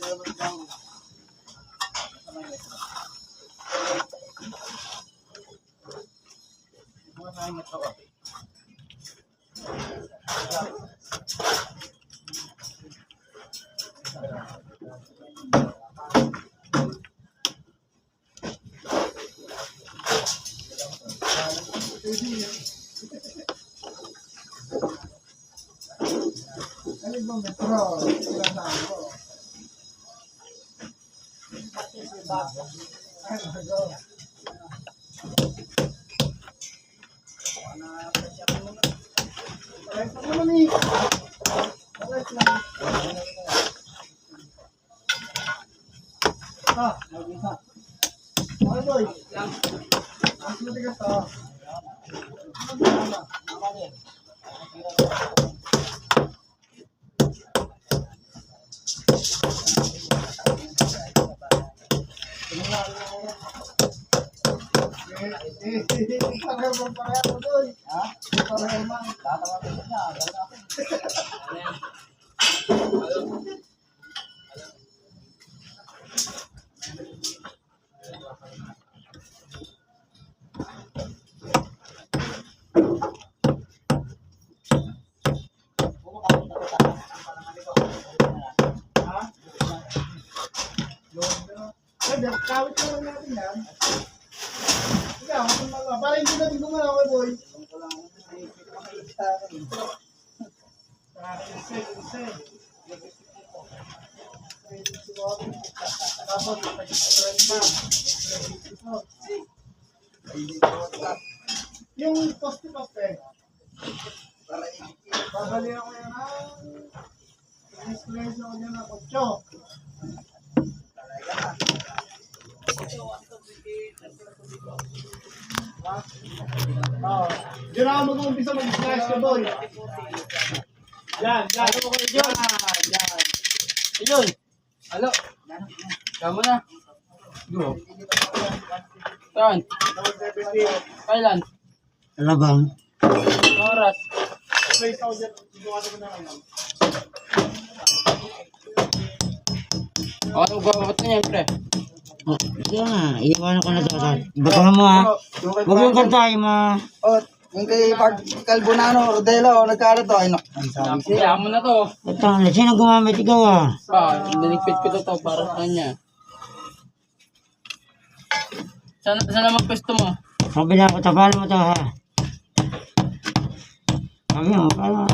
Ano bang metro? Sinasabi ko. Kawit naman natin yan. Ikaw, para hindi natin gumalaw kay boy. Yung poste-poste. Babali ako yan ang experience ako dyan ng 8. Diyan ako mag-uumpisa mag-slice ko, boy. Yan. Ano ko kayo dyan? Yan. Ayun. Halo. Kamu na. Go. Saan? Kailan? Alabang. Oras. Place ako dyan. Iguan ko na ngayon. Ano gawin mo niyan, pre? Sige nga, iiwanan ko na sa kasal. Baka mo ha. Huwag mong kantahin mo. Oh, yung kay Park Calbonano, Rodelo, nagkalat to. Ay, no. Kaya mo na to. Ito, sino gumamit ikaw ah? Niligpit ko to para sa kanya. Saan naman pwesto mo? Sabi na ako, tapalan mo to ha. Sabi mo, para.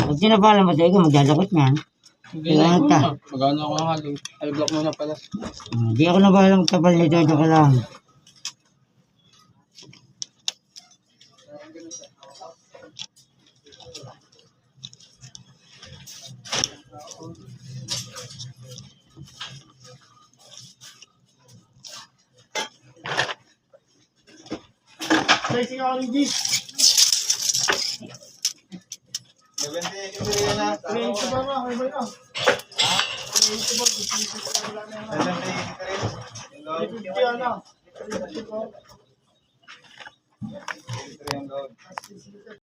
Pag tinapalan mo to, ikaw magdadakot niyan. Ginagawa ka. Magano ako ng halo. Ay, block mo na pala. Hindi ako na bahala magtapal nito, ito ka lang. Tracing ako ng G. 70 na. 20 ba ba? Okay ba yun? 20 ba? 50 ano? 50 po.